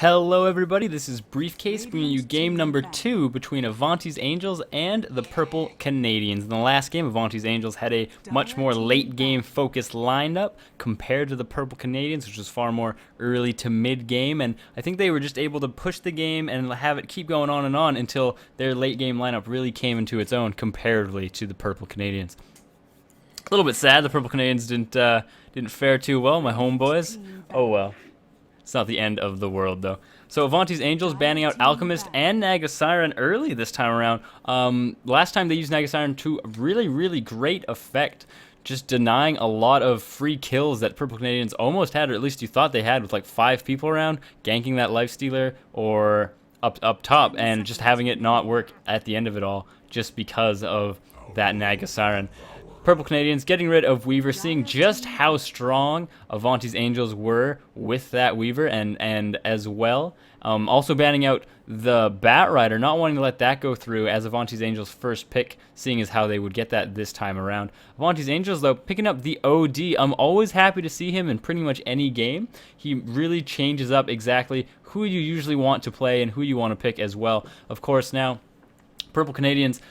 Hello everybody, this is Briefcase bringing you game number 2 between Avanti's Angels and the Purple Canadians. In the last game, Avanti's Angels had a much more late game focused lineup compared to the Purple Canadians, which was far more early to mid game, and I think they were just able to push the game and have it keep going on and on until their late game lineup really came into its own comparatively to the Purple Canadians. A little bit sad the Purple Canadians didn't fare too well, my homeboys. Oh well. It's not the end of the world, though. So Avanti's Angels banning out Alchemist and Naga Siren early this time around. Last time they used Naga Siren to really great effect, just denying a lot of free kills that Purple Canadians almost had, or at least you thought they had, with like 5 people around, ganking that Lifestealer or up top, and just having it not work at the end of it all, just because of that Naga Siren. Purple Canadians getting rid of Weaver, seeing just how strong Avanti's Angels were with that Weaver, and as well, also banning out the Bat Rider, not wanting to let that go through as Avanti's Angels' first pick, seeing as how they would get that this time around. Avanti's Angels, though, picking up the OD. I'm always happy to see him in pretty much any game. He really changes up exactly who you usually want to play and who you want to pick as well. Of course, now, Purple Canadians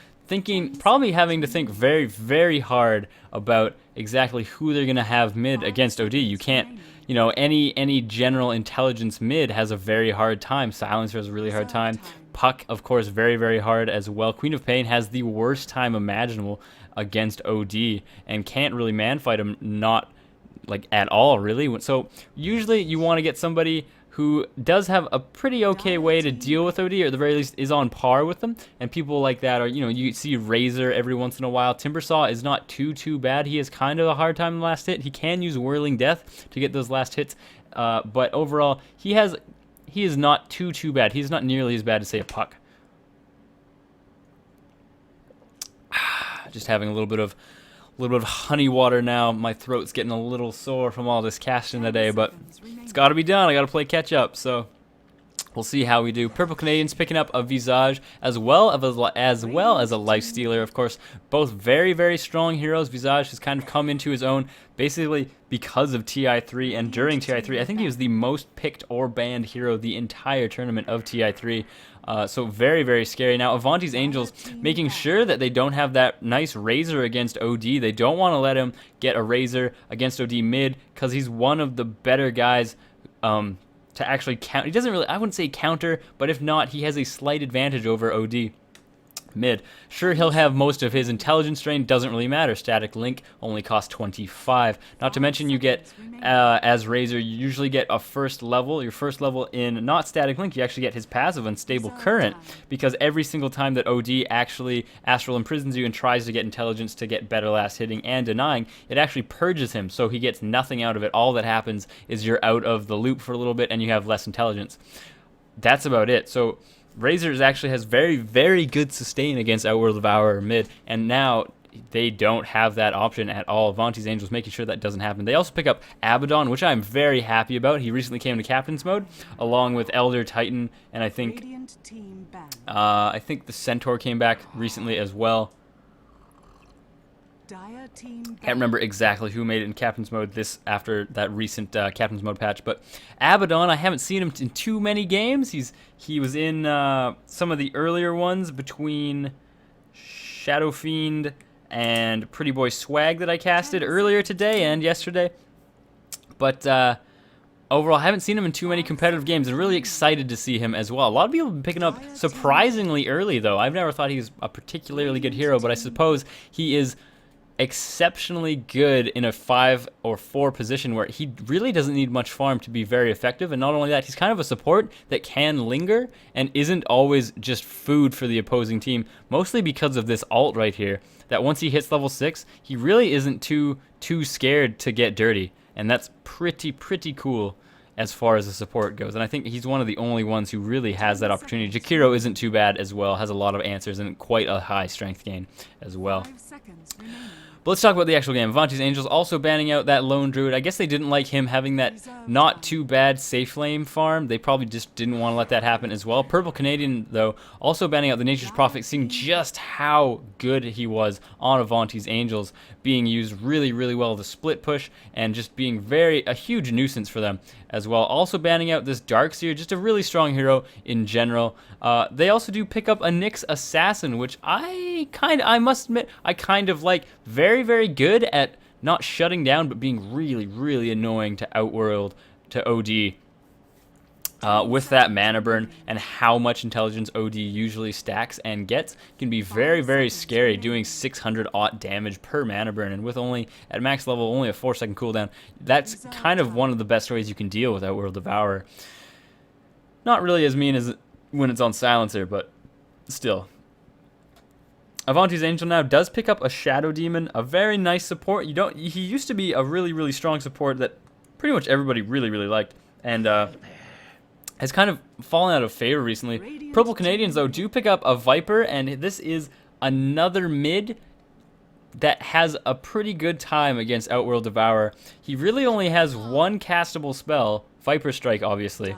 probably having to think very hard about exactly who they're going to have mid against OD. You can't, any general intelligence mid has a very hard time. Silencer has a really hard time. Puck, of course, very hard as well. Queen of Pain has the worst time imaginable against OD and can't really man fight him, not like at all, really. So usually you want to get somebody who does have a pretty okay way to deal with OD, or at the very least is on par with them. And people like that are, you see Razor every once in a while. Timbersaw is not too bad. He has kind of a hard time in the last hit. He can use Whirling Death to get those last hits, but overall he is not too bad. He's not nearly as bad as, say, a Puck. Just having a little bit of honey water now. My throat's getting a little sore from all this casting today, but it's got to be done. I got to play catch up, so we'll see how we do. Purple Canadians picking up a Visage as well as a Lifestealer, of course. Both very strong heroes. Visage has kind of come into his own basically because of TI3, and during TI3, I think he was the most picked or banned hero the entire tournament of TI3. So very scary. Now Avanti's Angels making sure that they don't have that nice Razor against OD. They don't want to let him get a Razor against OD mid, because he's one of the better guys to actually count. He doesn't really, I wouldn't say counter, but if not, he has a slight advantage over OD mid. Sure, he'll have most of his intelligence drain, doesn't really matter. Static Link only costs 25. Not to mention you get, as Razor, you usually get a first level. Your first level in not Static Link, you actually get his passive Unstable Current, because every single time that OD actually Astral Imprisons you and tries to get intelligence to get better last hitting and denying, it actually purges him, so he gets nothing out of it. All that happens is you're out of the loop for a little bit and you have less intelligence. That's about it. So Razor actually has very good sustain against Outworld Devourer mid, and now they don't have that option at all. Avanti's Angels making sure that doesn't happen. They also pick up Abaddon, which I'm very happy about. He recently came to Captain's Mode, along with Elder Titan, and I think the Centaur came back recently as well. Can't remember exactly who made it in Captain's Mode after that recent Captain's Mode patch, but Abaddon, I haven't seen him in too many games. He was in some of the earlier ones between Shadow Fiend and Pretty Boy Swag that I casted earlier today and yesterday, but overall, I haven't seen him in too many competitive games, and really excited to see him as well. A lot of people have been picking up surprisingly early, though. I've never thought he was a particularly good hero, but I suppose he is exceptionally good in a 5 or 4 position where he really doesn't need much farm to be very effective. And not only that, he's kind of a support that can linger and isn't always just food for the opposing team, mostly because of this ult right here, that once he hits level 6, he really isn't too scared to get dirty, and that's pretty cool as far as the support goes. And I think he's one of the only ones who really has that opportunity. Jakiro isn't too bad as well, has a lot of answers and quite a high strength gain as well. But let's talk about the actual game. Avanti's Angels also banning out that Lone Druid. I guess they didn't like him having that not too bad safe flame farm. They probably just didn't want to let that happen as well. Purple Canadian, though, also banning out the Nature's Prophet, seeing just how good he was on Avanti's Angels, being used really well, the split push, and just being a huge nuisance for them as as well. Also banning out this Darkseer, just a really strong hero in general. They also do pick up a Nyx Assassin, which I must admit, I kind of like. Very, very good at not shutting down, but being really, really annoying to Outworld, to OD. With that mana burn and how much intelligence OD usually stacks and gets, can be very, very scary, doing 600 odd damage per mana burn, and with only, at max level, only a 4-second cooldown. That's kind of one of the best ways you can deal with Outworld Devourer. Not really as mean as when it's on Silencer, but still. Avanti's Angel now does pick up a Shadow Demon, a very nice support. He used to be a really, really strong support that pretty much everybody really, really liked, and has kind of fallen out of favor recently. Purple Canadians, though, do pick up a Viper, and this is another mid that has a pretty good time against Outworld Devourer. He really only has one castable spell, Viper Strike, obviously.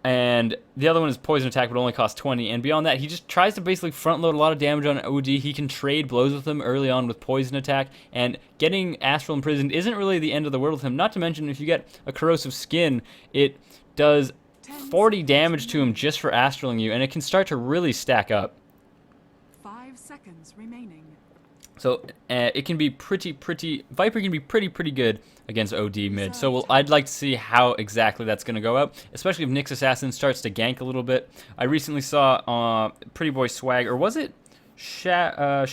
And the other one is Poison Attack, but only costs 20. And beyond that, he just tries to basically front load a lot of damage on OD. He can trade blows with him early on with Poison Attack. And getting Astral Imprisoned isn't really the end of the world with him. Not to mention, if you get a Corrosive Skin, it does 40 damage to him just for astraling you. And it can start to really stack up. 5 seconds remaining. So it can be Viper can be pretty good against OD mid. So I'd like to see how exactly that's going to go out, especially if Nyx Assassin starts to gank a little bit. I recently saw Pretty Boy Swag, or was it Shadow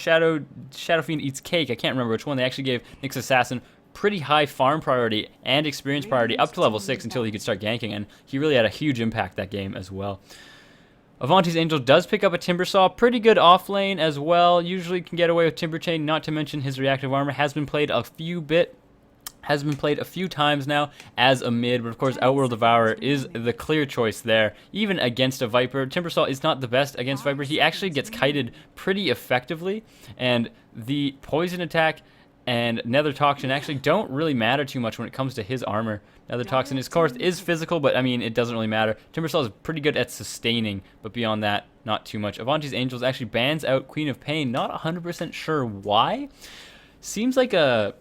Fiend Eats Cake? I can't remember which one. They actually gave Nyx Assassin pretty high farm priority and experience priority up to level 6 until he could start ganking, and he really had a huge impact that game as well. Avanti's Angel does pick up a Timbersaw, pretty good off lane as well. Usually can get away with Timber Chain, not to mention his reactive armor has been played a few times now as a mid, but of course Outworld Devourer is the clear choice there, even against a Viper. Timbersaw is not the best against Viper. He actually gets kited pretty effectively, and the Poison Attack and Nether Toxin actually don't really matter too much when it comes to his armor. Nether Toxin, of course, is physical, but I mean, it doesn't really matter. Timbersaw is pretty good at sustaining, but beyond that, not too much. Avanti's Angels actually bans out Queen of Pain. Not 100% sure why. Seems like an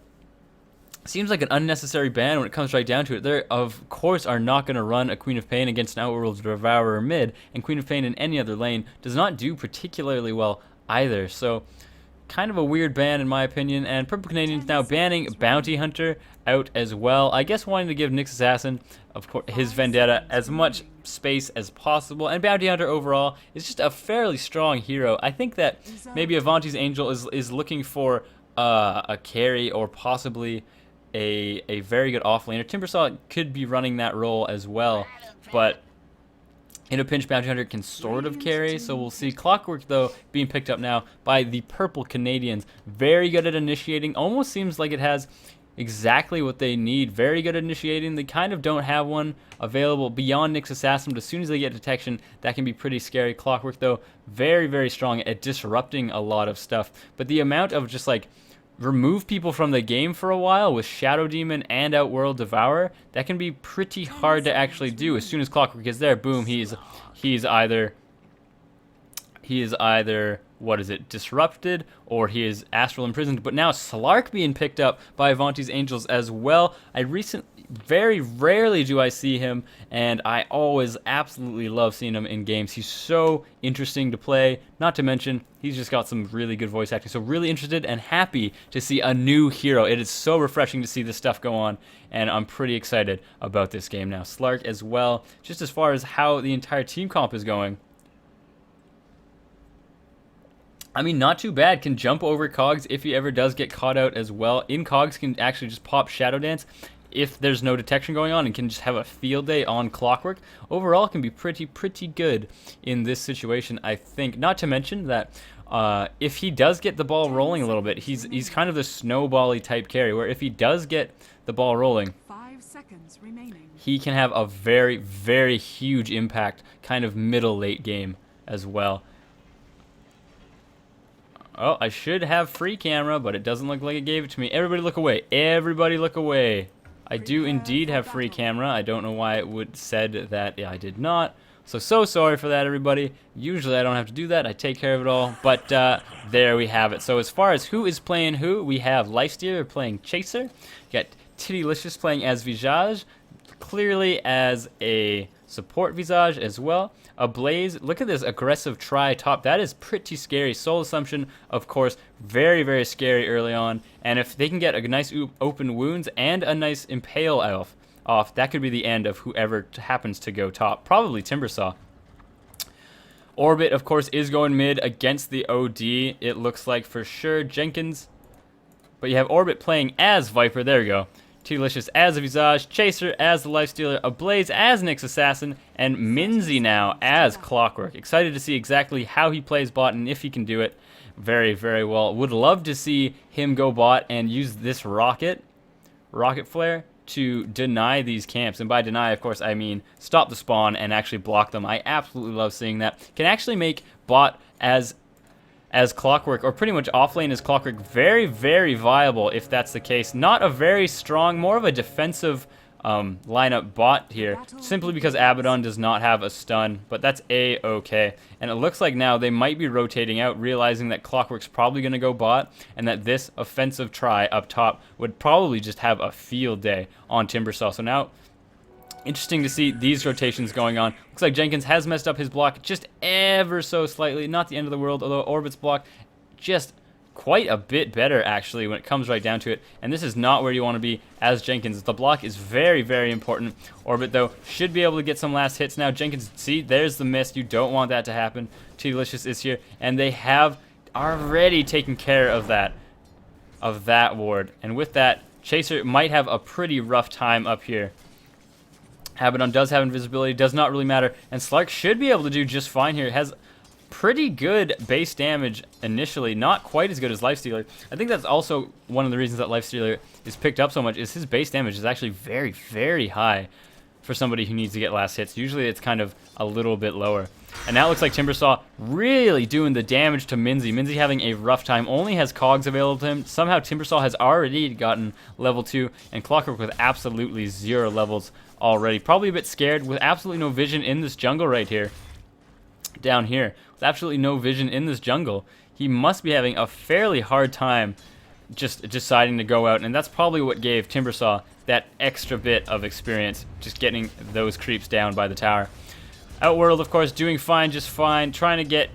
unnecessary ban when it comes right down to it. They, of course, are not going to run a Queen of Pain against an Outworld Devourer mid, and Queen of Pain in any other lane does not do particularly well either. So, kind of a weird ban in my opinion. And Purple Canadians now banning Bounty Hunter out as well. I guess wanting to give Nyx Assassin, of course, his Vendetta as much space as possible. And Bounty Hunter overall is just a fairly strong hero. I think that maybe Avanti's Angel is looking for a carry or possibly a very good offlaner. Timbersaw could be running that role as well, but in a pinch, Bounty Hunter can sort of carry, so we'll see. Clockwork, though, being picked up now by the Purple Canadians. Very good at initiating. Almost seems like it has exactly what they need. Very good at initiating. They kind of don't have one available beyond Nyx Assassin, but as soon as they get detection, that can be pretty scary. Clockwork, though, very, very strong at disrupting a lot of stuff. But the amount of just, like, remove people from the game for a while with Shadow Demon and Outworld Devourer, that can be pretty hard to actually do. As soon as Clockwork is there, boom, he's either what is it, disrupted, or he is astral imprisoned. But now Slark being picked up by Avanti's Angels as well. Very rarely do I see him, and I always absolutely love seeing him in games. He's so interesting to play, not to mention he's just got some really good voice acting. So really interested and happy to see a new hero. It is so refreshing to see this stuff go on, and I'm pretty excited about this game now. Slark as well, just as far as how the entire team comp is going. I mean, not too bad. Can jump over Cogs if he ever does get caught out as well. In Cogs can actually just pop Shadow Dance if there's no detection going on, and can just have a field day on Clockwork. Overall, can be pretty good in this situation, I think. Not to mention that if he does get the ball rolling a little bit, he's kind of the snowbally type carry, where if he does get the ball rolling, 5 seconds remaining, he can have a very huge impact kind of middle-late game as well. Oh, I should have free camera, but it doesn't look like it gave it to me. Everybody look away. Everybody look away. I do indeed have free camera. I don't know why it would said that I did not. So sorry for that, everybody. Usually I don't have to do that. I take care of it all. But there we have it. So as far as who is playing who, we have Lifestealer playing Chaser. We got Tittylicious playing as Visage. clearly as a support visage as well. Ablaze, look at this aggressive try top. That is pretty scary. Soul Assumption, of course, very, very scary early on. And if they can get a nice open wounds and a nice impale off, that could be the end of whoever happens to go top. Probably Timbersaw. Orbit, of course, is going mid against the OD, it looks like for sure. Jenkins. But you have Orbit playing as Viper. There we go. Delicious as a Visage, Chaser as the Lifestealer, Ablaze as Nyx Assassin, and Minzy now as Clockwork. Excited to see exactly how he plays bot and if he can do it very, very well. Would love to see him go bot and use this rocket flare to deny these camps. And by deny, of course, I mean stop the spawn and actually block them. I absolutely love seeing that. Can actually make bot as Clockwork, or pretty much offlane as Clockwork, very, very viable if that's the case. Not a very strong, more of a defensive lineup bot here, simply because Abaddon does not have a stun, but that's A-okay. And it looks like now they might be rotating out, realizing that Clockwork's probably going to go bot, and that this offensive try up top would probably just have a field day on Timbersaw. So now, interesting to see these rotations going on. Looks like Jenkins has messed up his block just ever so slightly. Not the end of the world, although Orbit's block just quite a bit better, actually, when it comes right down to it. And this is not where you want to be as Jenkins. The block is very, very important. Orbit, though, should be able to get some last hits now. Jenkins, see, there's the miss. You don't want that to happen. Delicious is here, and they have already taken care of that ward. And with that, Chaser might have a pretty rough time up here. Abaddon does have invisibility, does not really matter, and Slark should be able to do just fine here. It has pretty good base damage initially, not quite as good as Lifestealer. I think that's also one of the reasons that Lifestealer is picked up so much, is his base damage is actually very, very high for somebody who needs to get last hits. Usually it's kind of a little bit lower. And now it looks like Timbersaw really doing the damage to Minzy. Minzy having a rough time, only has cogs available to him. Somehow Timbersaw has already gotten level 2, and Clockwork with absolutely 0 levels already. Probably a bit scared, with absolutely no vision in this jungle right here. Down here, with absolutely no vision in this jungle. He must be having a fairly hard time just deciding to go out, and that's probably what gave Timbersaw that extra bit of experience, just getting those creeps down by the tower. Outworld, of course, doing fine, just fine, trying to get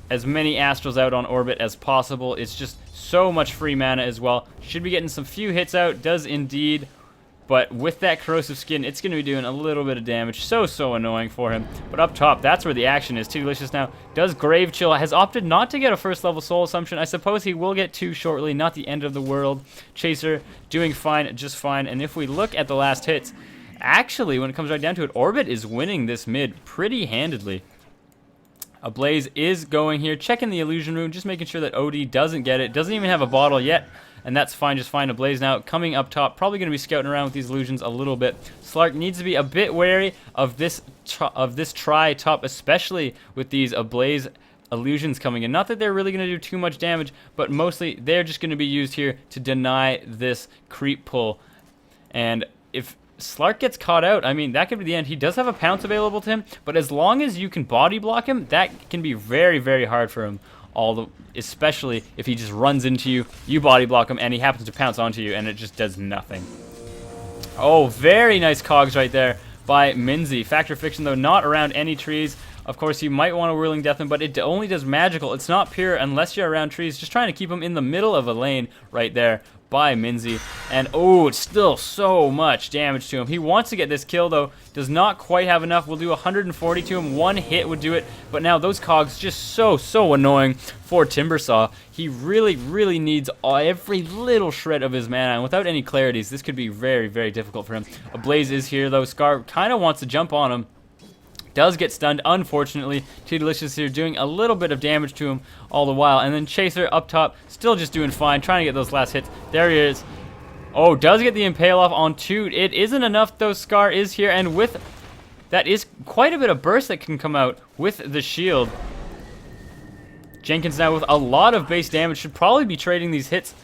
as many Astrals out on Orbit as possible. It's just so much free mana as well. Should be getting some few hits out, does indeed. But with that corrosive skin, it's going to be doing a little bit of damage. So annoying for him. But up top, that's where the action is. Delicious now does Grave Chill. Has opted not to get a first level Soul Assumption. I suppose he will get 2 shortly. Not the end of the world. Chaser doing fine, just fine. And if we look at the last hits, actually, when it comes right down to it, Orbit is winning this mid pretty handedly. Ablaze is going here, checking the illusion rune, just making sure that OD doesn't get it. Doesn't even have a bottle yet. And that's fine, just fine. Ablaze now coming up top, probably going to be scouting around with these illusions a little bit. Slark needs to be a bit wary of this try top, especially with these Ablaze illusions coming in. Not that they're really going to do too much damage, but mostly they're just going to be used here to deny this creep pull. And if Slark gets caught out, I mean, that could be the end. He does have a pounce available to him, but as long as you can body block him, that can be very, very hard for him. Especially if he just runs into you, you body block him, and he happens to pounce onto you, and it just does nothing. Oh, very nice cogs right there by Minzy. Factor Fiction, though, not around any trees. Of course, you might want to Whirling Death him, but it only does magical. It's not pure unless you're around trees. Just trying to keep him in the middle of a lane right there by Minzy. And, oh, it's still so much damage to him. He wants to get this kill, though. Does not quite have enough. We'll do 140 to him. One hit would do it. But now those cogs just so annoying for Timbersaw. He really needs every little shred of his mana. And without any clarities, this could be very, very difficult for him. Ablaze is here, though. Scar kind of wants to jump on him. Does get stunned, unfortunately. Too Delicious here doing a little bit of damage to him all the while. And then Chaser up top, still just doing fine, trying to get those last hits. There he is. Oh, does get the Impale off on 2. It isn't enough, though. Scar is here, and with that is quite a bit of burst that can come out with the shield. Jenkins now with a lot of base damage, should probably be trading these hits.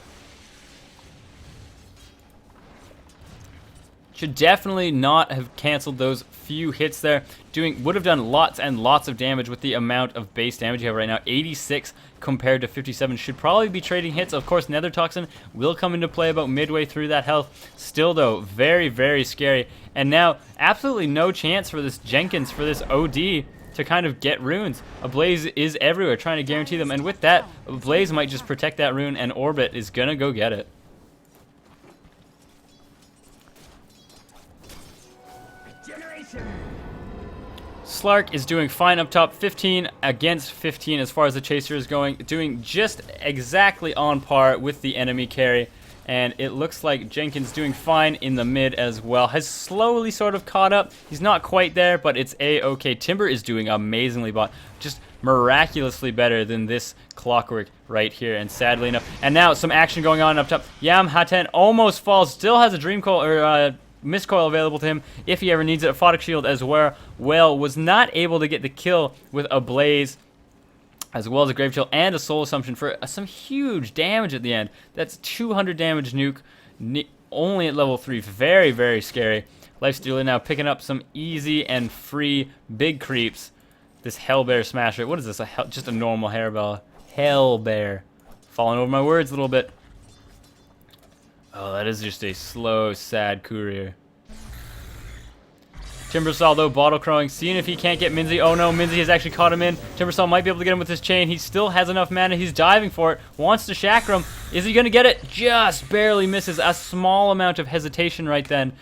Should definitely not have canceled those few hits there. Would have done lots and lots of damage with the amount of base damage you have right now. 86 compared to 57. Should probably be trading hits. Of course, Nether Toxin will come into play about midway through that health. Still, though, very, very scary. And now, absolutely no chance for this Jenkins, for this OD, to kind of get runes. Ablaze is everywhere, trying to guarantee them. And with that, Ablaze might just protect that rune, and Orbit is going to go get it. Slark is doing fine up top, 15 against 15 as far as the Chaser is going, doing just exactly on par with the enemy carry. And it looks like Jenkins doing fine in the mid as well. Has slowly sort of caught up. He's not quite there, but it's A-okay. Timber is doing amazingly bot. Just miraculously better than this Clockwork right here. And sadly enough. And now some action going on up top. Yam Haten almost falls. Still has a Dream Coil, or Mist Coil available to him if he ever needs it. A Photic Shield as well. Was not able to get the kill with a Blaze, as well as a Grave Chill and a Soul Assumption for some huge damage at the end. That's 200 damage nuke, only at level 3. Very, very scary. Lifestealer now picking up some easy and free big creeps. This Hellbear Smasher. What is this? Just a normal Hellbear. Falling over my words a little bit. Oh, that is just a slow, sad courier. Timbersaw, though, bottle crowing, seeing if he can't get Minzy. Oh no, Minzy has actually caught him in. Timbersaw might be able to get him with his chain. He still has enough mana. He's diving for it. Wants to chakra him. Is he going to get it? Just barely misses. A small amount of hesitation right then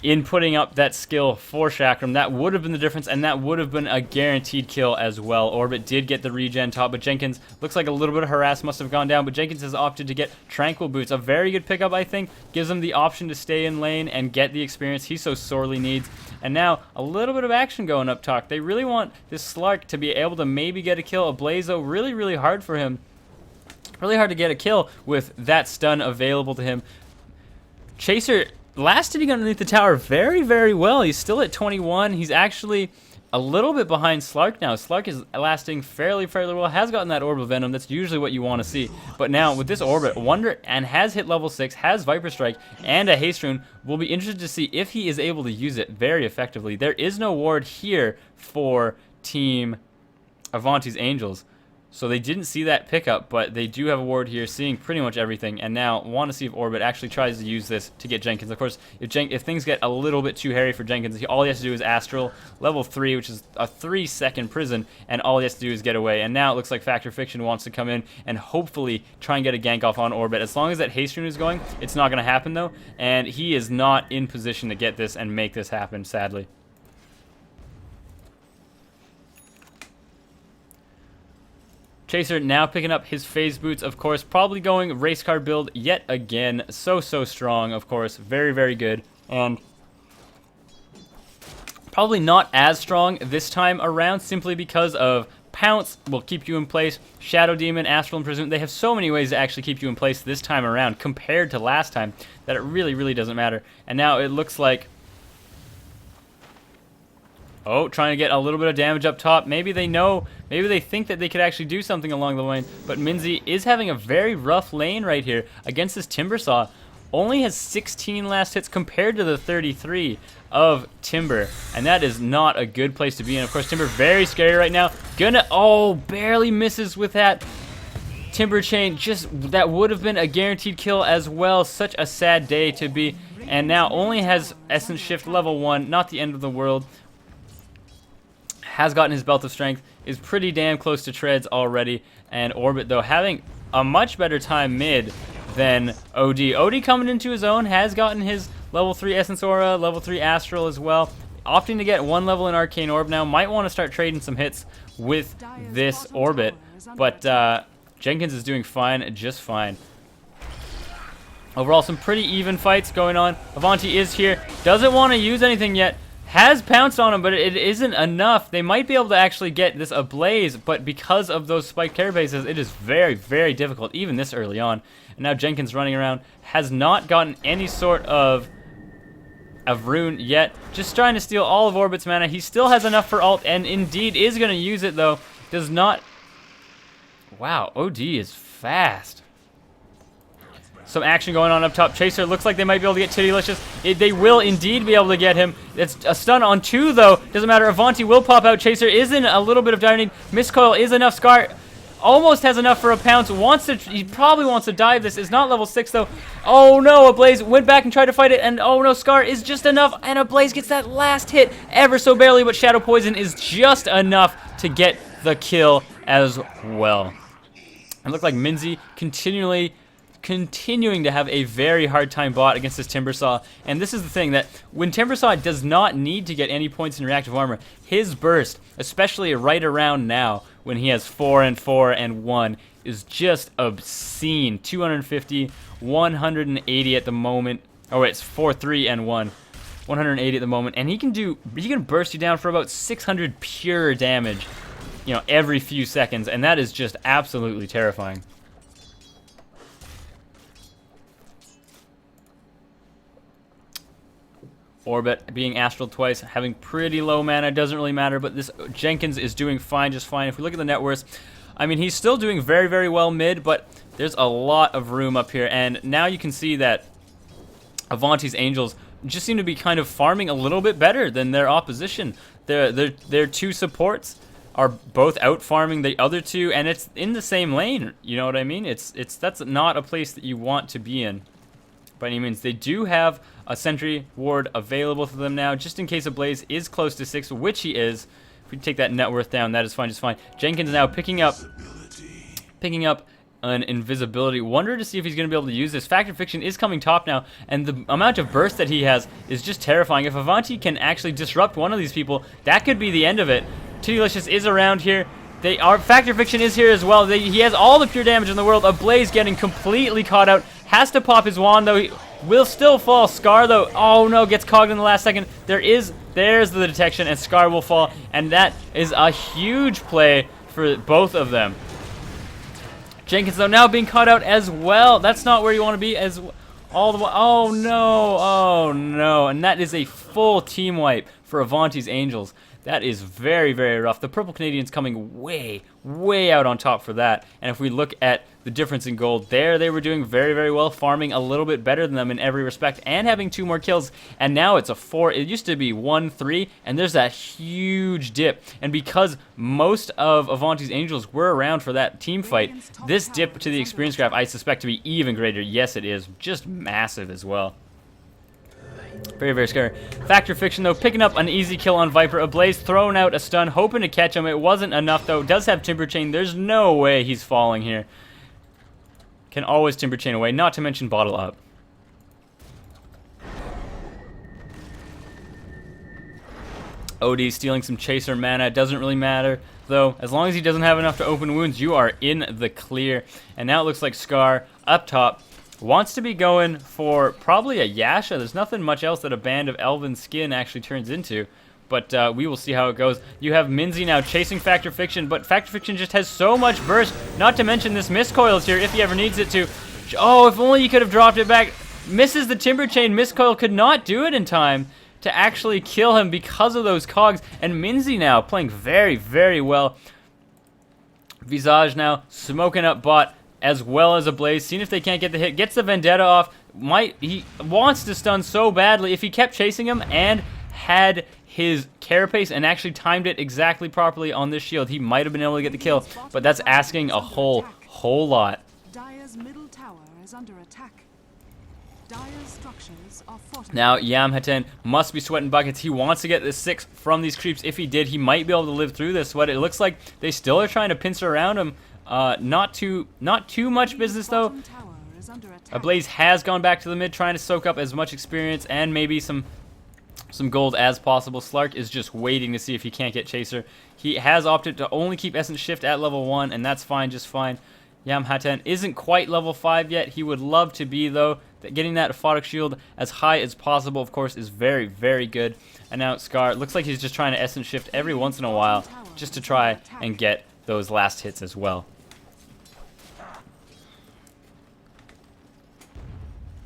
in putting up that skill for Chakram. That would have been the difference, and that would have been a guaranteed kill as well. Orbit did get the regen top, but Jenkins looks like a little bit of harass must have gone down, but Jenkins has opted to get Tranquil Boots. A very good pickup, I think. Gives him the option to stay in lane and get the experience he so sorely needs. And now, a little bit of action going up top. They really want this Slark to be able to maybe get a kill. A Blazo, really, really hard for him. Really hard to get a kill with that stun available to him. Chaser last hitting underneath the tower very, very well. He's still at 21. He's actually a little bit behind Slark now. Slark is lasting fairly well. Has gotten that Orb of Venom. That's usually what you want to see. But now with this Orbit, and has hit level 6, has Viper Strike, and a Haste Rune. We'll be interested to see if he is able to use it very effectively. There is no ward here for Team Avanti's Angels. So they didn't see that pickup, but they do have a ward here, seeing pretty much everything, and now want to see if Orbit actually tries to use this to get Jenkins. Of course, if things get a little bit too hairy for Jenkins, all he has to do is Astral, level 3, which is a 3-second prison, and all he has to do is get away. And now it looks like Factor Fiction wants to come in and hopefully try and get a gank off on Orbit. As long as that Haste Rune is going, it's not going to happen, though, and he is not in position to get this and make this happen, sadly. Chaser now picking up his phase boots, of course, probably going race car build yet again. So strong, of course. Very, very good. And probably not as strong this time around, simply because of Pounce will keep you in place. Shadow Demon, Astral Imprisonment, they have so many ways to actually keep you in place this time around compared to last time that it really, really doesn't matter. And now it looks like... Oh, trying to get a little bit of damage up top. Maybe they know, maybe they think that they could actually do something along the lane. But Minzy is having a very rough lane right here against this Timbersaw. Only has 16 last hits compared to the 33 of Timber. And that is not a good place to be in. Of course, Timber very scary right now. Barely misses with that Timber chain. That would have been a guaranteed kill as well. Such a sad day to be. And now only has Essence Shift level 1. Not the end of the world. Has gotten his Belt of Strength, is pretty damn close to Treads already, and Orbit, though, having a much better time mid than OD. OD coming into his own, has gotten his level 3 Essence Aura, level 3 Astral as well, opting to get 1 level in Arcane Orb now. Might want to start trading some hits with this Orbit, but Jenkins is doing fine, just fine. Overall, some pretty even fights going on. Avanti is here, doesn't want to use anything yet. Has pounced on him, but it isn't enough. They might be able to actually get this ablaze, but because of those spiked carapaces, it is very, very difficult, even this early on. And now Jenkins running around, has not gotten any sort of rune yet. Just trying to steal all of Orbit's mana. He still has enough for ult, and indeed is going to use it, though. Does not... Wow, OD is fast. Some action going on up top. Chaser looks like they might be able to get Tittylicious. They will indeed be able to get him. It's a stun on 2, though. Doesn't matter. Avanti will pop out. Chaser is in a little bit of dire need. Mist Coil is enough. Scar Almost has enough for a pounce. He probably wants to dive this. Is not level 6 though. Oh no, Ablaze went back and tried to fight it, and oh no, Scar is just enough, and Ablaze gets that last hit ever so barely, but Shadow Poison is just enough to get the kill as well. It looked like Minzy continuing to have a very hard time bot against this Timbersaw. And this is the thing, that when Timbersaw does not need to get any points in reactive armor, his burst, especially right around now when he has 4 and 4 and 1, is just obscene. 250, 180 at the moment. Oh wait, it's 4, 3 and 1. 180 at the moment, and he can burst you down for about 600 pure damage, you know, every few seconds, and that is just absolutely terrifying. Orbit being astral twice, having pretty low mana, doesn't really matter, but this Jenkins is doing fine, just fine. If we look at the net worth, I mean, he's still doing very, very well mid, but there's a lot of room up here, and now you can see that Avanti's Angels just seem to be kind of farming a little bit better than their opposition. Their two supports are both out farming the other two, and it's in the same lane. You know what I mean? That's not a place that you want to be in by any means. They do have a sentry ward available to them now, just in case Ablaze is close to 6, which he is. If we take that net worth down, that is fine, just fine. Jenkins now picking up an invisibility. Wonder to see if he's going to be able to use this. Factor Fiction is coming top now, and the amount of burst that he has is just terrifying. If Avanti can actually disrupt one of these people, that could be the end of it. Too Delicious is around here. Factor Fiction is here as well. He has all the pure damage in the world. Ablaze getting completely caught out. Has to pop his wand, though. He will still fall. Scar, though, oh no, gets cogged in the last second. There's the detection, and Scar will fall. And that is a huge play for both of them. Jenkins, though, now being caught out as well. That's not where you want to be as all the way. Oh no. And that is a full team wipe for Avanti's Angels. That is very, very rough. The Purple Canadians coming way, way out on top for that. And if we look at the difference in gold there, they were doing very, very well, farming a little bit better than them in every respect, and having 2 more kills. And now it's a 4. It used to be 1-3, and there's that huge dip. And because most of Avanti's Angels were around for that team fight, this dip to the experience graph I suspect to be even greater. Yes, it is. Just massive as well. Very, very scary. Factor Fiction, though, picking up an easy kill on Viper. Ablaze throwing out a stun, hoping to catch him. It wasn't enough, though. Does have Timber Chain. There's no way he's falling here. Can always Timber Chain away, not to mention Bottle Up. OD stealing some Chaser mana. Doesn't really matter, though. As long as he doesn't have enough to open wounds, you are in the clear. And now it looks like Scar, up top, wants to be going for probably a Yasha. There's nothing much else that a Band of Elven Skin actually turns into. But we will see how it goes. You have Minzy now chasing Factor Fiction, but Factor Fiction just has so much burst. Not to mention this Mistcoil is here if he ever needs it to. Oh, if only he could have dropped it back. Misses the Timber Chain. Mistcoil could not do it in time to actually kill him because of those cogs. And Minzy now playing very, very well. Visage now smoking up bot as well as Ablaze. Seeing if they can't get the hit. Gets the Vendetta off. He wants to stun so badly. If he kept chasing him and had his carapace and actually timed it exactly properly on this shield, he might have been able to get the kill, but that's asking a whole lot. Dire's middle tower is under attack. Dire's structures are fortified. Now Yamhaten must be sweating buckets. He wants to get the 6 from these creeps. If he did, he might be able to live through this sweat. It looks like they still are trying to pincer around him. Not too much business though. Ablaze has gone back to the mid, trying to soak up as much experience and maybe some gold as possible. Slark is just waiting to see if he can't get Chaser. He has opted to only keep Essence Shift at level 1, and that's fine, just fine. Yamhaten isn't quite level 5 yet. He would love to be, though. Getting that Aphotic Shield as high as possible, of course, is very, very good. And now Scar, looks like he's just trying to Essence Shift every once in a while just to try and get those last hits as well.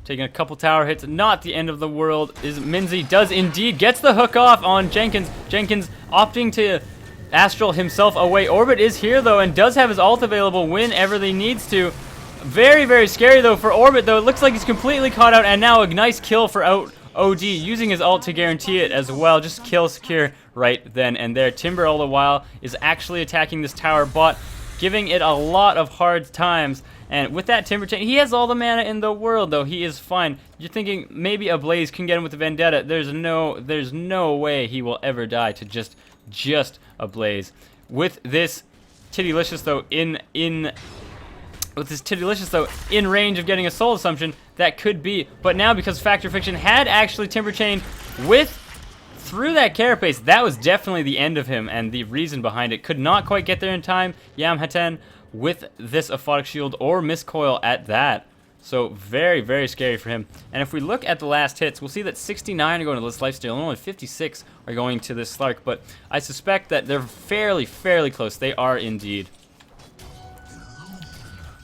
Taking a couple tower hits, not the end of the world. Minzy does indeed, gets the hook off on Jenkins. Jenkins opting to Astral himself away. Orbit is here though, and does have his ult available whenever he needs to. Very, very scary though for Orbit though. It looks like he's completely caught out, and now a nice kill for OD, using his ult to guarantee it as well. Just kill secure right then and there. Timber all the while is actually attacking this tower bot. giving it a lot of hard times. And with that Timber Chain, he has all the mana in the world, though. He is fine. You're thinking maybe a Blaze can get him with the Vendetta. There's no way he will ever die to just a Blaze. With this Tiddylicious, though, in range of getting a Soul Assumption, that could be. But now, because Factor Fiction had actually Timber Chain through that Carapace, that was definitely the end of him, and the reason behind it. Could not quite get there in time. Yamhaten with this Aphotic Shield or Miscoil at that. So very, very scary for him. And if we look at the last hits, we'll see that 69 are going to this lifesteal, and only 56 are going to this Slark. But I suspect that they're fairly close. They are indeed.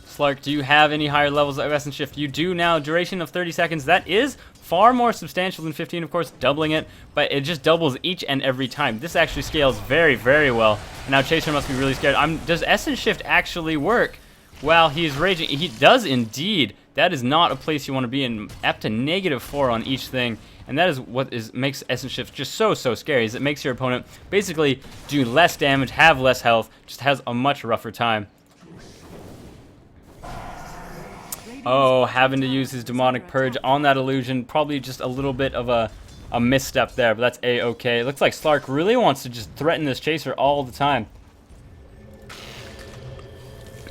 Slark, do you have any higher levels of Essence Shift? You do now. Duration of 30 seconds. That is far more substantial than 15, of course, doubling it, but it just doubles each and every time. This actually scales very, very well. And now Chaser must be really scared. Does Essence Shift actually work while he's raging? He does indeed. That is not a place you want to be in. Up to -4 on each thing. And that is what makes Essence Shift just so scary, is it makes your opponent basically do less damage, have less health, just has a much rougher time. Oh, having to use his Demonic Purge on that illusion. Probably just a little bit of a misstep there, but that's A-okay. It looks like Slark really wants to just threaten this Chaser all the time.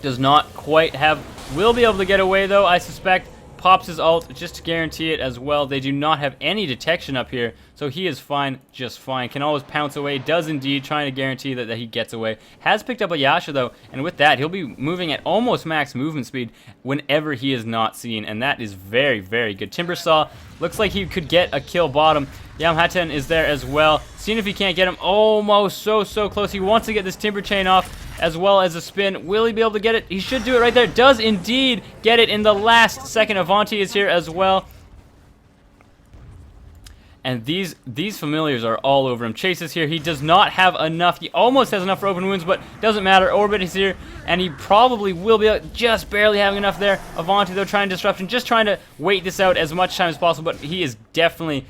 Does not quite have... Will be able to get away, though, I suspect. Pops his ult just to guarantee it as well. They do not have any detection up here, so he is fine, just fine. Can always pounce away. Does indeed, trying to guarantee that he gets away. Has picked up a Yasha, though, and with that, he'll be moving at almost max movement speed whenever he is not seen, and that is very, very good. Timbersaw looks like he could get a kill bottom. Yamhaten is there as well. Seeing if he can't get him. Almost so close. He wants to get this Timber Chain off, as well as a spin. Will he be able to get it? He should do it right there. Does indeed get it in the last second. Avanti is here as well. And these familiars are all over him. Chase is here. He does not have enough. He almost has enough for open wounds, but doesn't matter. Orbit is here, and he probably will be just barely having enough there. Avanti, though, trying disruption, just trying to wait this out as much time as possible, but he is definitely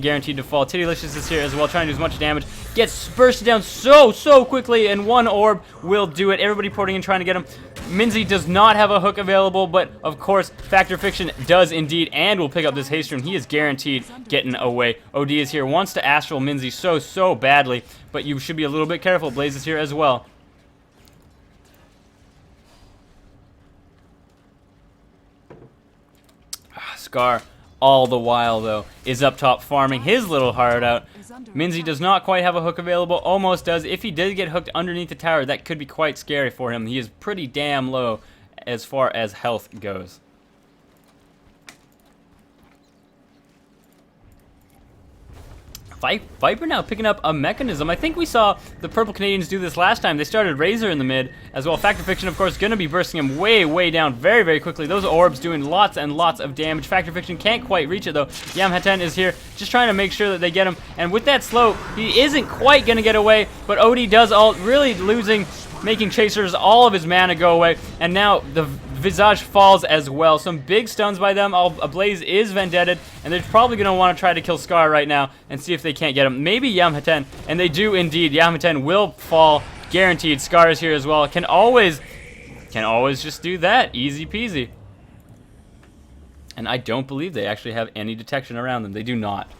guaranteed to fall. Tiddylicious is here as well, trying to do as much damage. Gets bursted down so quickly, and one orb will do it. Everybody porting in, trying to get him. Minzy does not have a hook available, but of course, Factor Fiction does indeed, and will pick up this haste rune. He is guaranteed getting away. OD is here, wants to Astral Minzy so badly, but you should be a little bit careful. Blaze is here as well. Scar, all the while, though, is up top farming his little heart out. Minzy does not quite have a hook available, almost does. If he did get hooked underneath the tower, that could be quite scary for him. He is pretty damn low as far as health goes. Viper now picking up a mechanism. I think we saw the Purple Canadians do this last time. They started Razor in the mid as well. Factor Fiction, of course, going to be bursting him way down very quickly. Those orbs doing lots and lots of damage. Factor Fiction can't quite reach it, though. Yamhaten is here just trying to make sure that they get him. And with that slow, he isn't quite going to get away, but OD does ult, really making Chasers all of his mana go away. And now the Visage falls as well. Some big stuns by them. Ablaze is vendetted, and they're probably going to want to try to kill Scar right now and see if they can't get him. Maybe Yamhaten, and they do indeed. Yamhaten will fall, guaranteed. Scar is here as well. Can always just do that. Easy peasy. And I don't believe they actually have any detection around them. They do not.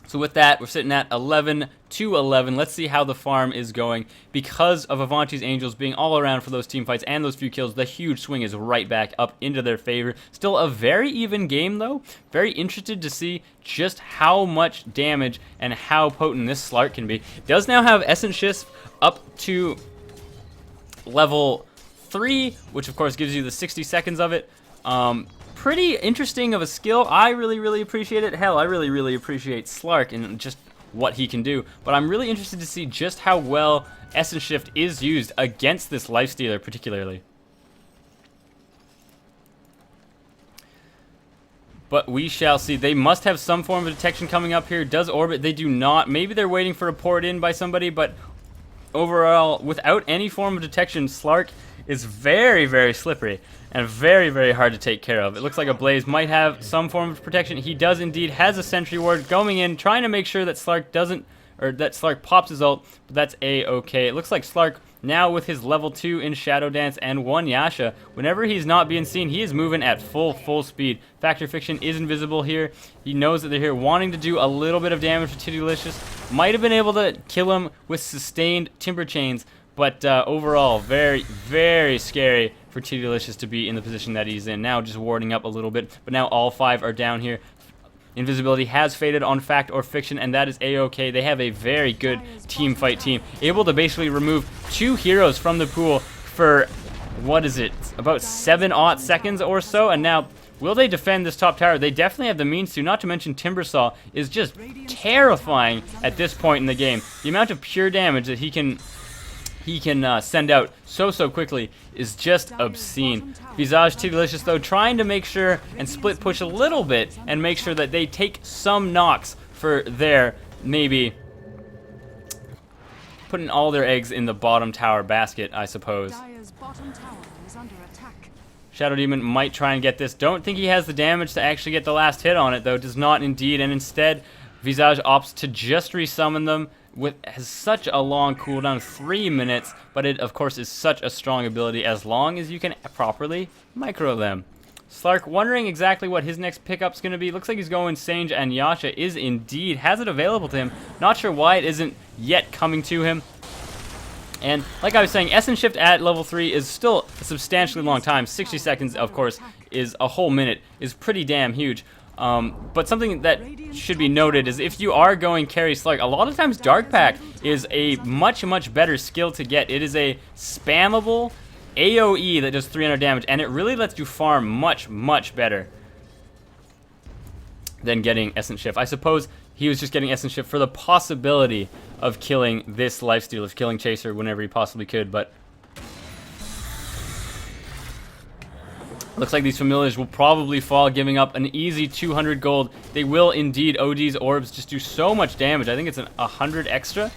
So with that, we're sitting at 11-11. Let's see how the farm is going. Because of Avanti's Angels being all around for those team fights and those few kills, the huge swing is right back up into their favor. Still a very even game, though. Very interested to see just how much damage and how potent this Slark can be. Does now have Essence Shift up to level 3, which of course gives you the 60 seconds of it. Pretty interesting of a skill. I really appreciate it. Hell, I really appreciate Slark and just what he can do. But I'm really interested to see just how well Essence Shift is used against this Lifestealer particularly. But we shall see. They must have some form of detection coming up here. Does Orbit? They do not. Maybe they're waiting for a port in by somebody, but overall, without any form of detection, Slark is very slippery and very hard to take care of. It looks like Ablaze might have some form of protection. He does indeed, has a sentry ward going in, trying to make sure that Slark doesn't or that Slark pops his ult, but that's A-okay. It looks like Slark now with his level 2 in Shadow Dance and 1 Yasha, whenever he's not being seen, he is moving at full speed. Factor Fiction is invisible here. He knows that they're here, wanting to do a little bit of damage to Tiddylicious. Might have been able to kill him with sustained Timber Chains, but overall, very scary for Tiddylicious to be in the position that he's in. Now just warding up a little bit, but now all 5 are down here. Invisibility has faded on Fact or Fiction, and that is A-okay. They have a very good team fight team, able to basically remove 2 heroes from the pool for, what is it, about 7-aught seconds or so, and now, will they defend this top tower? They definitely have the means to, not to mention Timbersaw is just terrifying at this point in the game. The amount of pure damage that he can send out so quickly is just obscene. Visage Tiddylicious though trying to make sure and split push a little bit and make sure that they take some knocks for their maybe putting all their eggs in the bottom tower basket, I suppose. Dire's bottom tower is under attack. Shadow Demon might try and get this. Don't think he has the damage to actually get the last hit on it though. Does not indeed, and instead Visage opts to just resummon them. Has such a long cooldown, 3 minutes, but it of course is such a strong ability as long as you can properly micro them. Slark wondering exactly what his next pickup's going to be. Looks like he's going Sange, and Yasha is indeed, has it available to him. Not sure why it isn't yet coming to him. And like I was saying, Essence Shift at level 3 is still a substantially long time. 60 seconds, of course, is a whole minute, is pretty damn huge. But something that should be noted is if you are going carry Slark, a lot of times Dark Pack is a much better skill to get. It is a spammable AoE that does 300 damage, and it really lets you farm much better than getting Essence Shift. I suppose he was just getting Essence Shift for the possibility of killing this lifesteal, of killing Chaser whenever he possibly could, but looks like these familiars will probably fall, giving up an easy 200 gold. They will indeed. OD's orbs just do so much damage. I think it's 100 extra.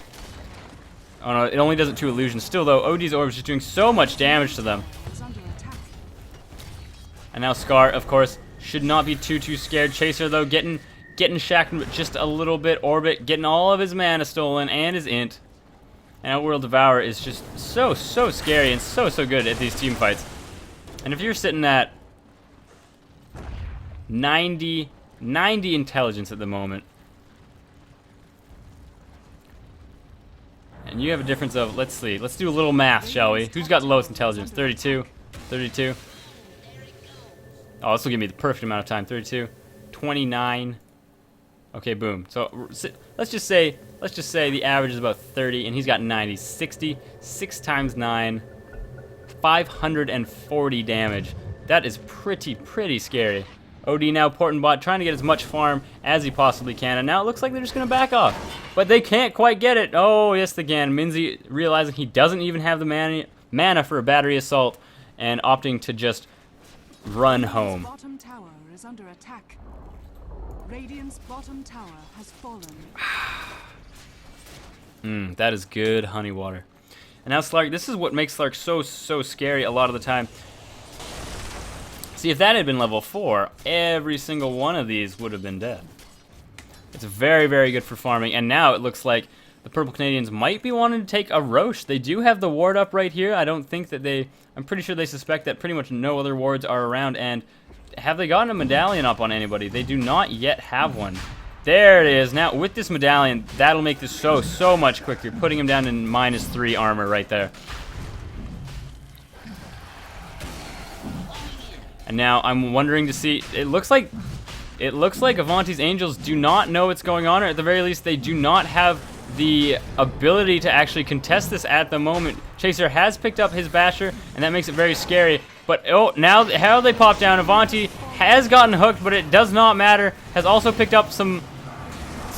Oh no, it only does it to illusions. Still though, OD's orbs just doing so much damage to them. And now Scar, of course, should not be too scared. Chaser though, getting shacked just a little bit. Orbit getting all of his mana stolen and his int. And Outworld Devourer is just so scary and so good at these team fights. And if you're sitting at 90 intelligence at the moment, and you have a difference of, let's see, let's do a little math, shall we? Who's got the lowest intelligence? 32? 32? Oh, this will give me the perfect amount of time. 32, 29. Okay, boom. So let's just say the average is about 30, and he's got 90. 60, 6 times 9. 540 damage. That is pretty scary. OD now porting bot, trying to get as much farm as he possibly can, and now it looks like they're just gonna back off. But they can't quite get it. Oh yes they can. Minzy realizing he doesn't even have the mana for a battery assault and opting to just run home. Bottom tower is under attack. Radiant's bottom tower has fallen. That is good honey water. And now Slark, this is what makes Slark so scary a lot of the time. See, if that had been level 4, every single one of these would have been dead. It's very good for farming, and now it looks like the Purple Canadians might be wanting to take a Roche. They do have the ward up right here. I don't think that I'm pretty sure they suspect that pretty much no other wards are around, and have they gotten a medallion up on anybody? They do not yet have one. There it is. Now, with this medallion, that'll make this so much quicker. Putting him down in -3 armor right there. And now I'm wondering to see, it looks like Avanti's Angels do not know what's going on, or at the very least, they do not have the ability to actually contest this at the moment. Chaser has picked up his Basher, and that makes it very scary. But oh, now how they pop down, Avanti has gotten hooked, but it does not matter. Has also picked up some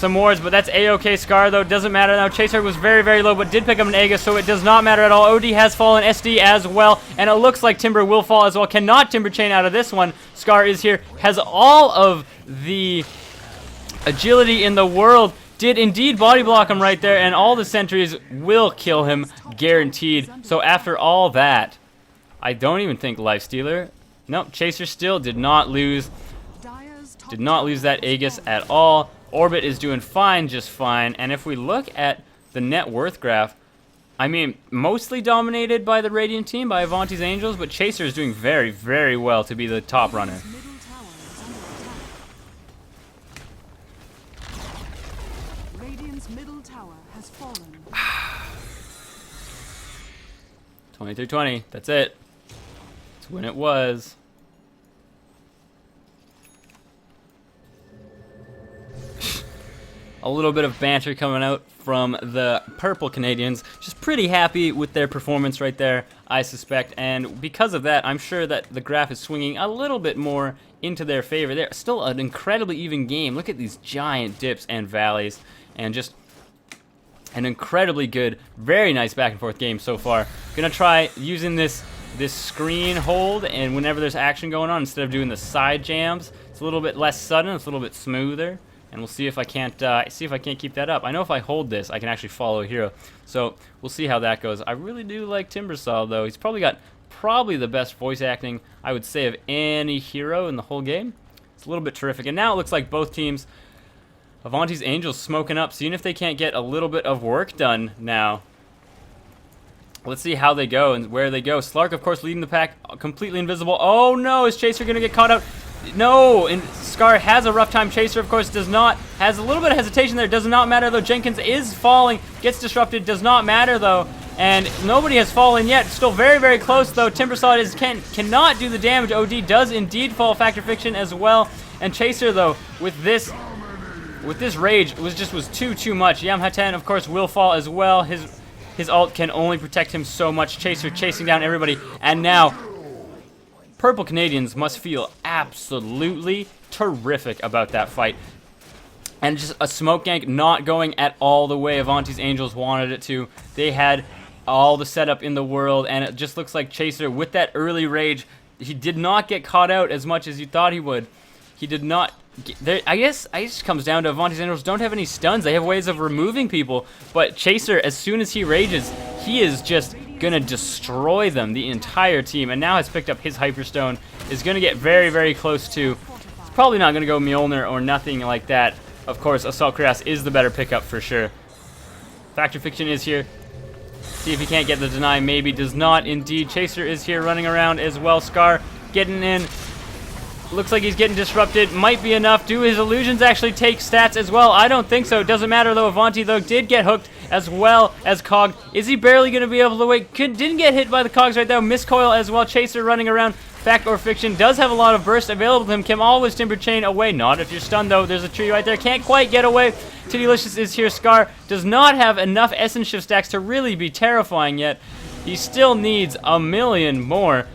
wards, but that's A-okay. Scar though doesn't matter now. Chaser was very low, but did pick up an Aegis, so it does not matter at all. OD has fallen, SD as well, and it looks like Timber will fall as well. Cannot Timber Chain out of this one. Scar is here, has all of the agility in the world. Did indeed body block him right there, and all the sentries will kill him, guaranteed. So after all that, I don't even think Lifestealer. Nope, Chaser still did not lose that Aegis at all. Orbit is doing fine, just fine. And if we look at the net worth graph, I mean, mostly dominated by the Radiant team, by Avanti's Angels, but Chaser is doing very, very well to be the top runner. Middle tower is under attack. Radiant's middle tower has fallen. 23-20, that's it. That's when it was. A little bit of banter coming out from the Purple Canadians. Just pretty happy with their performance right there, I suspect. And because of that, I'm sure that the graph is swinging a little bit more into their favor. They're still an incredibly even game. Look at these giant dips and valleys. And just an incredibly good, very nice back and forth game so far. Gonna try using this screen hold, and whenever there's action going on, instead of doing the side jams, it's a little bit less sudden, it's a little bit smoother. And we'll see if I can't keep that up. I know if I hold this, I can actually follow a hero. So we'll see how that goes. I really do like Timbersaw, though. He's probably got the best voice acting, I would say, of any hero in the whole game. It's a little bit terrific. And now it looks like both teams, Avanti's Angels smoking up, seeing if they can't get a little bit of work done now. Let's see how they go and where they go. Slark, of course, leading the pack, completely invisible. Oh no, is Chaser going to get caught out? No, and Scar has a rough time. Chaser, of course, does not. Has a little bit of hesitation there. Does not matter, though. Jenkins is falling. Gets disrupted. Does not matter, though. And nobody has fallen yet. Still very, very close, though. Timbersaw cannot do the damage. OD does indeed fall. Factor Fiction as well. And Chaser, though, with this rage, was too much. Yamhaten, of course, will fall as well. His ult can only protect him so much. Chaser chasing down everybody. And now Purple Canadians must feel absolutely terrific about that fight. And just a smoke gank not going at all the way Avanti's Angels wanted it to. They had all the setup in the world, and it just looks like Chaser, with that early rage, he did not get caught out as much as you thought he would. He did not. I guess it comes down to Avanti's Angels don't have any stuns. They have ways of removing people, but Chaser, as soon as he rages, he is just gonna destroy them, the entire team, and now has picked up his Hyperstone, is gonna get very, very close to. It's probably not gonna go Mjolnir or nothing like that. Of course, Assault Cuirass is the better pickup for sure. Factor Fiction is here. See if he can't get the deny. Maybe does not indeed. Chaser is here running around as well. Scar getting in. Looks like he's getting disrupted. Might be enough. Do his illusions actually take stats as well? I don't think so. It doesn't matter, though. Avanti, though, did get hooked as well as Cog. Is he barely going to be able to wait? Didn't get hit by the Cogs right there. Miscoil as well. Chaser running around. Fact or Fiction does have a lot of burst available to him. Can always Timber Chain away. Not if you're stunned, though. There's a tree right there. Can't quite get away. Tiddylicious is here. Scar does not have enough Essence Shift stacks to really be terrifying yet. He still needs a million more.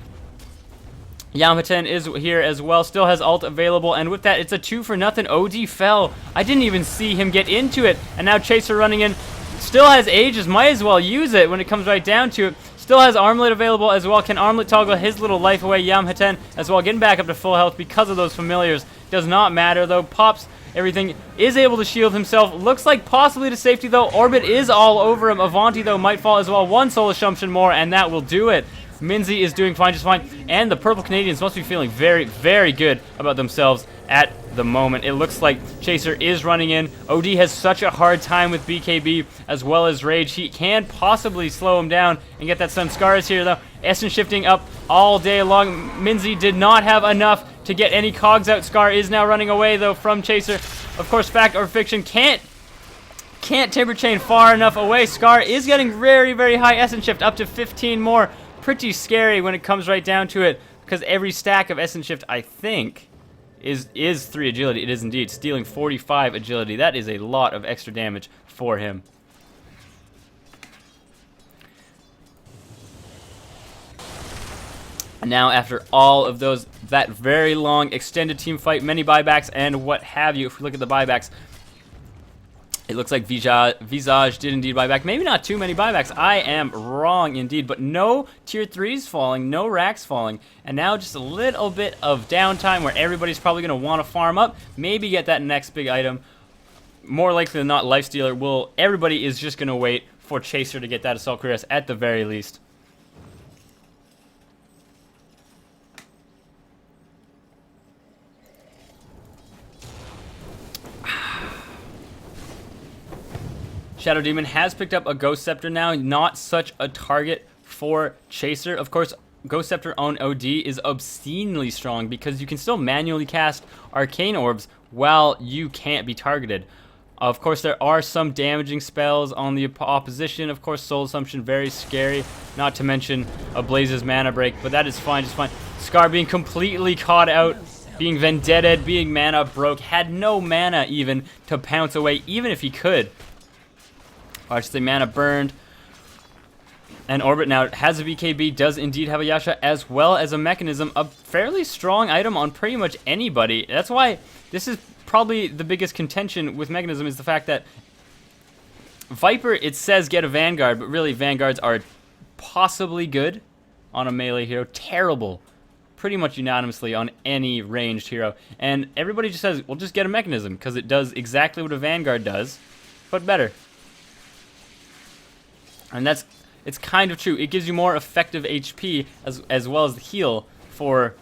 Yamaten is here as well, still has ult available, and with that, it's a 2-for-0. OD fell. I didn't even see him get into it, and now Chaser running in. Still has Aegis, might as well use it when it comes right down to it. Still has Armlet available as well. Can Armlet toggle his little life away? Yamhaten as well, getting back up to full health because of those familiars. Does not matter, though. Pops everything, is able to shield himself. Looks like possibly to safety, though. Orbit is all over him. Avanti, though, might fall as well. One soul assumption more, and that will do it. Minzy is doing fine, just fine, and the Purple Canadians must be feeling very, very good about themselves at the moment. It looks like Chaser is running in. OD has such a hard time with BKB as well as Rage. He can possibly slow him down and get that stun. Scar is here, though. Essence shifting up all day long. Minzy did not have enough to get any cogs out. Scar is now running away, though, from Chaser. Of course, Fact or Fiction can't Timber Chain far enough away. Scar is getting very, very high Essence Shift, up to 15 more. Pretty scary when it comes right down to it, because every stack of Essence Shift, I think, is 3 agility. It is indeed. Stealing 45 agility. That is a lot of extra damage for him. And now, after all of that very long extended team fight, many buybacks and what have you, if we look at the buybacks, it looks like Visage did indeed buy back. Maybe not too many buybacks. I am wrong indeed. But no tier 3s falling, no racks falling. And now just a little bit of downtime where everybody's probably going to want to farm up. Maybe get that next big item. More likely than not, Lifestealer. Everybody is just going to wait for Chaser to get that Assault Cuirass at the very least. Shadow Demon has picked up a Ghost Scepter now. Not such a target for Chaser. Of course, Ghost Scepter on OD is obscenely strong because you can still manually cast Arcane Orbs while you can't be targeted. Of course, there are some damaging spells on the opposition. Of course, Soul Assumption, very scary. Not to mention Ablaze's Mana Break, but that is fine, just fine. Scar being completely caught out, being vendetted, being mana broke, had no mana even to pounce away, even if he could. Or I should say mana burned. And Orbit now has a BKB, does indeed have a Yasha, as well as a Mechanism, a fairly strong item on pretty much anybody. That's why this is probably the biggest contention with Mechanism, is the fact that Viper, it says get a Vanguard, but really Vanguards are possibly good on a melee hero, terrible pretty much unanimously on any ranged hero. And everybody just says, well, just get a Mechanism, because it does exactly what a Vanguard does, but better. And it's kind of true. It gives you more effective HP as well as the heal for...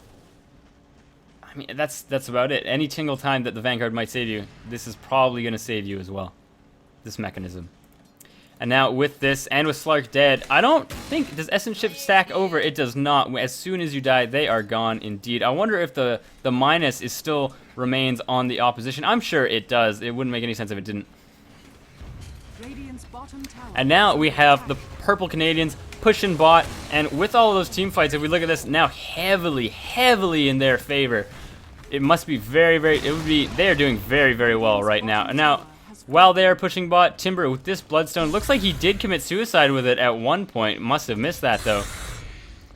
I mean, that's about it. Any single time that the Vanguard might save you, this is probably going to save you as well. This Mechanism. And now with this, and with Slark dead, I don't think... Does Essence Shift stack over? It does not. As soon as you die, they are gone indeed. I wonder if the minus is still remains on the opposition. I'm sure it does. It wouldn't make any sense if it didn't. And now we have the Purple Canadians pushing bot, and with all of those team fights, if we look at this, now heavily in their favor. It must be they are doing very well right now. And now, while they are pushing bot, Timber with this Bloodstone, looks like he did commit suicide with it at one point. Must have missed that though.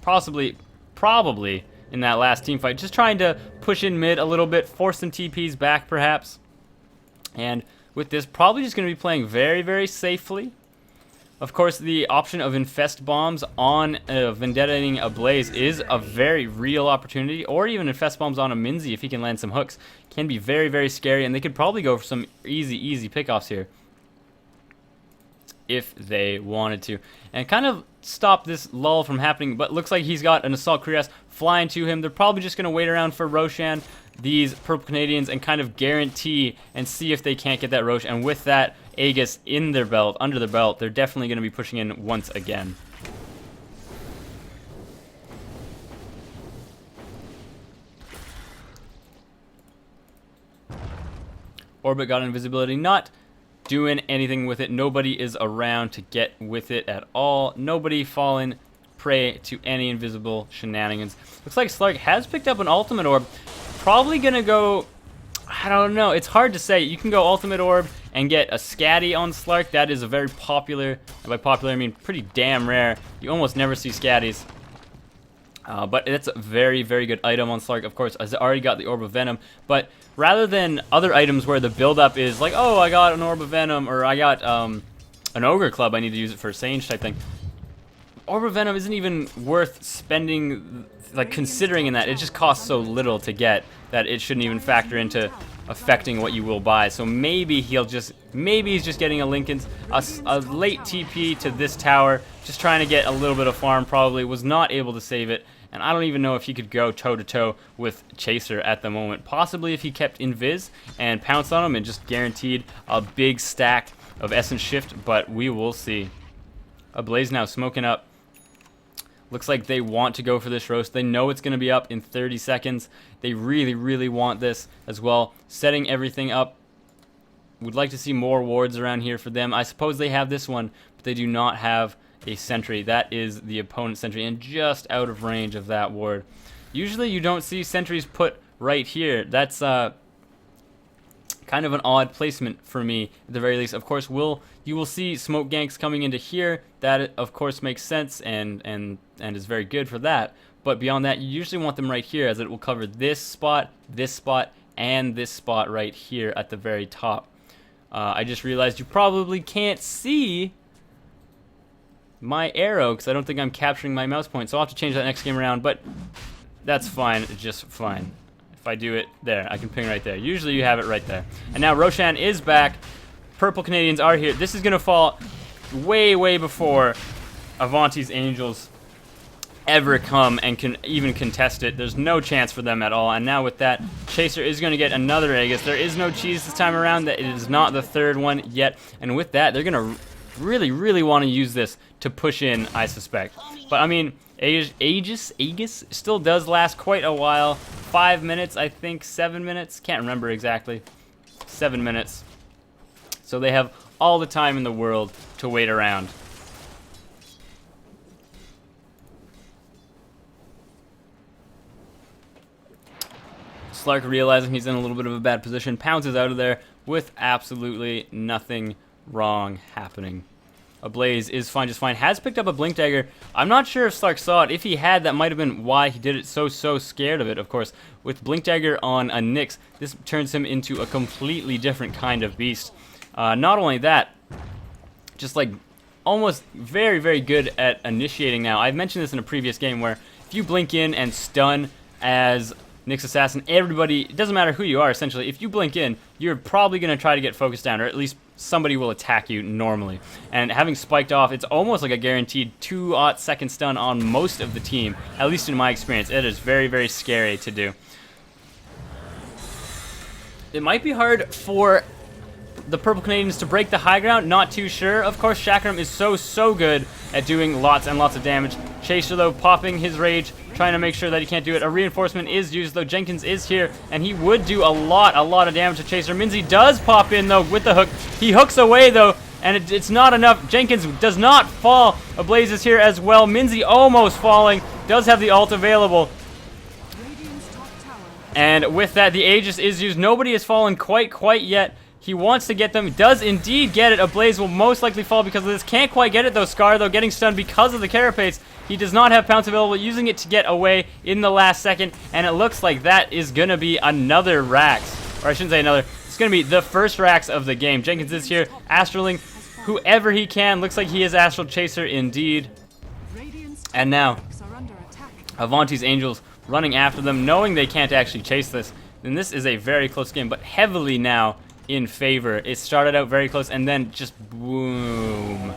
Probably in that last team fight. Just trying to push in mid a little bit, force some TPs back perhaps. And with this, probably just going to be playing very safely. Of course, the option of Infest Bombs on Vendettaing a Blaze is a very real opportunity, or even Infest Bombs on a Minzy if he can land some hooks. Can be very scary, and they could probably go for some easy pickoffs here if they wanted to. And kind of stop this lull from happening, but looks like he's got an Assault Cuirass flying to him. They're probably just going to wait around for Roshan, these Purple Canadians, and kind of guarantee and see if they can't get that Rosh. And with that Aegis in their belt, under their belt, they're definitely going to be pushing in once again. Orbit got invisibility, not doing anything with it. Nobody is around to get with it at all. Nobody falling prey to any invisible shenanigans. Looks like Slark has picked up an Ultimate Orb. Probably gonna go, I don't know, it's hard to say. You can go Ultimate Orb and get a Scatty on Slark. That is a very popular, and by popular I mean pretty damn rare. You almost never see Scatties. But it's a very good item on Slark. Of course, has already got the Orb of Venom. But rather than other items where the build-up is like, oh, I got an Orb of Venom, or I got an Ogre Club, I need to use it for a Sage type thing. Orb of Venom isn't even worth spending, like, considering in that. It just costs so little to get that it shouldn't even factor into affecting what you will buy. So maybe he's just getting a Lincoln's, a late TP to this tower, just trying to get a little bit of farm, probably was not able to save it. And I don't even know if he could go toe-to-toe with Chaser at the moment. Possibly if he kept Invis and pounced on him and just guaranteed a big stack of Essence Shift, but we will see. Ablaze now smoking up. Looks like they want to go for this roast. They know it's going to be up in 30 seconds. They really want this as well. Setting everything up. Would like to see more wards around here for them. I suppose they have this one, but they do not have a sentry. That is the opponent's sentry, and just out of range of that ward. Usually you don't see sentries put right here. That's kind of an odd placement for me, at the very least. Of course, you will see smoke ganks coming into here. That, of course, makes sense and is very good for that. But beyond that, you usually want them right here, as it will cover this spot, and this spot right here at the very top. I just realized you probably can't see my arrow, because I don't think I'm capturing my mouse point, so I'll have to change that next game around, but that's fine, just fine. If I do it there, I can ping right there. Usually you have it right there. And now Roshan is back. Purple Canadians are here. This is going to fall way before Avanti's Angels ever come and can even contest it. There's no chance for them at all. And now with that, Chaser is going to get another Aegis. There is no cheese this time around. That it is not the third one yet. And with that, they're going to really want to use this to push in, I suspect. But I mean, Aegis still does last quite a while. 5 minutes, I think, 7 minutes. Can't remember exactly. 7 minutes. So they have all the time in the world to wait around. Slark, realizing he's in a little bit of a bad position, pounces out of there with absolutely nothing wrong happening. Ablaze is fine, just fine. Has picked up a Blink Dagger. I'm not sure if Slark saw it. If he had, that might have been why he did it so scared of it, of course. With Blink Dagger on a Nyx, this turns him into a completely different kind of beast. Not only that, just like almost very good at initiating now. I've mentioned this in a previous game where if you blink in and stun as Nyx Assassin, everybody, it doesn't matter who you are essentially, if you blink in, you're probably going to try to get focused down, or at least somebody will attack you normally. And having spiked off, it's almost like a guaranteed 2-second stun on most of the team, at least in my experience. It is very scary to do. It might be hard for the Purple Canadians to break the high ground, not too sure. Of course, Chakram is so good at doing lots and lots of damage. Chaser, though, popping his rage, trying to make sure that he can't do it. A reinforcement is used, though. Jenkins is here, and he would do a lot of damage to Chaser. Minzy does pop in, though, with the hook. He hooks away, though, and it's not enough. Jenkins does not fall. Ablaze is here as well. Minzy almost falling. Does have the ult available. And with that, the Aegis is used. Nobody has fallen quite yet. He wants to get them. He does indeed get it. Ablaze will most likely fall because of this. Can't quite get it, though. Scar, though, getting stunned because of the Carapace. He does not have Pounce available, using it to get away in the last second. And it looks like that is going to be another Rax. Or I shouldn't say another. It's going to be the first Rax of the game. Jenkins is here. Astraling whoever he can. Looks like he is Astral Chaser indeed. And now, Avanti's Angels running after them, knowing they can't actually chase this. And this is a very close game, but heavily now in favor. It started out very close, and then just boom.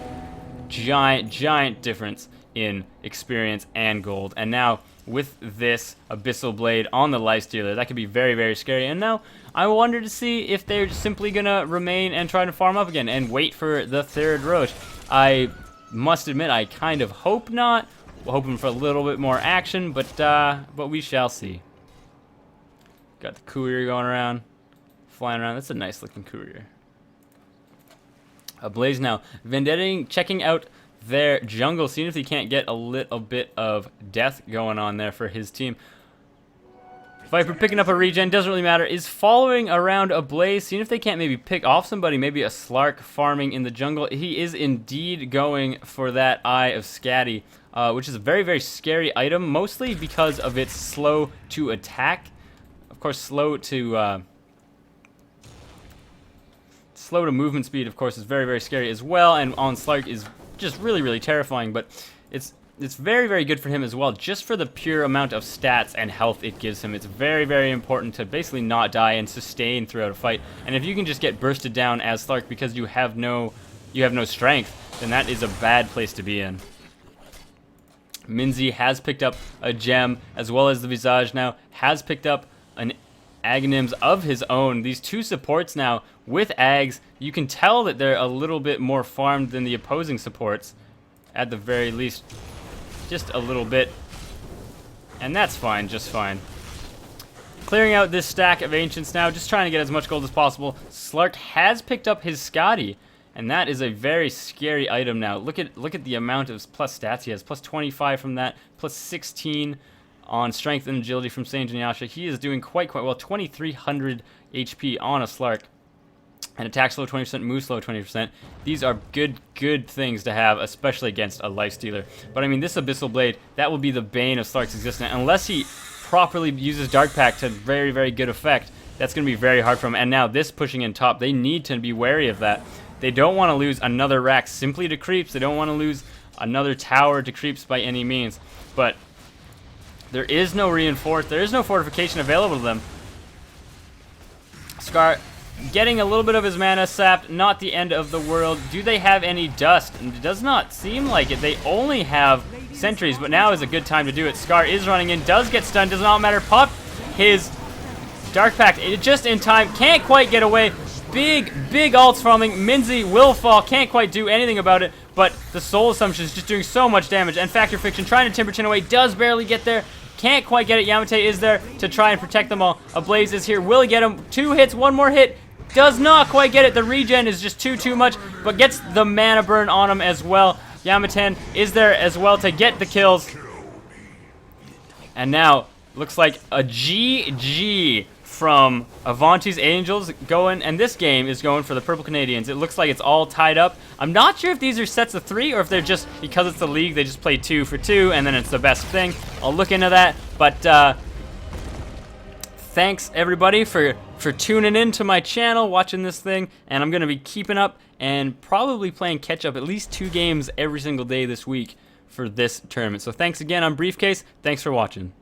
Giant difference in experience and gold. And now, with this Abyssal Blade on the Lifestealer, that could be very scary. And now, I wonder to see if they're simply going to remain and try to farm up again and wait for the third Roche. I must admit, I kind of hope not. Hoping for a little bit more action, but we shall see. Got the courier going around, flying around. That's a nice looking courier. Ablaze now. Vendetting, checking out their jungle, seeing if he can't get a little bit of death going on there for his team. Viper picking up a regen, doesn't really matter, is following around Ablaze, seeing if they can't maybe pick off somebody, maybe a Slark farming in the jungle. He is indeed going for that Eye of Scatty, which is a very scary item, mostly because of its slow to attack. Of course, slow to movement speed, of course, is very scary as well, and on Slark is just really terrifying, but it's very good for him as well, just for the pure amount of stats and health it gives him. It's very important to basically not die and sustain throughout a fight. And if you can just get bursted down as Slark because you have no strength, then that is a bad place to be in. Minzy has picked up a gem as well as the Visage now, has picked up an Aghanims of his own. These two supports now with Ags, you can tell that they're a little bit more farmed than the opposing supports, at the very least. Just a little bit, and that's fine, just fine. Clearing out this stack of Ancients now, just trying to get as much gold as possible. Slark has picked up his Scotty, and that is a very scary item now. Look at the amount of plus stats he has. Plus 25 from that, plus 16 on strength and agility from Sage and Yasha. He is doing quite well. 2,300 HP on a Slark. And attack slow 20%, move slow 20%. These are good things to have, especially against a Lifestealer. But I mean, this Abyssal Blade, that will be the bane of Slark's existence. Unless he properly uses Dark Pact to very good effect, that's going to be very hard for him. And now this pushing in top, they need to be wary of that. They don't want to lose another rack simply to creeps. They don't want to lose another tower to creeps by any means. But there is no reinforced, there is no fortification available to them. Scar getting a little bit of his mana sapped. Not the end of the world. Do they have any dust? It does not seem like it. They only have sentries, but now is a good time to do it. Scar is running in, does get stunned, does not matter. Pop his Dark Pact just in time. Can't quite get away. Big ults from him. Minzy will fall. Can't quite do anything about it, but the Soul Assumption is just doing so much damage. And Factor Fiction trying to Timber Chin away. Does barely get there. Can't quite get it. Yamate is there to try and protect them all. Ablaze is here. Will he get him? 2 hits. 1 more hit. Does not quite get it. The regen is just too much, but gets the mana burn on him as well. Yamaten is there as well to get the kills. And now, looks like a GG from Avanti's Angels going, and this game is going for the Purple Canadians. It looks like it's all tied up. I'm not sure if these are sets of 3 or if they're just, because it's the league, they just play 2 for 2 and then it's the best thing. I'll look into that, but thanks everybody for tuning in to my channel, watching this thing, and I'm going to be keeping up and probably playing catch up at least 2 games every single day this week for this tournament. So thanks again. I'm Briefcase. Thanks for watching.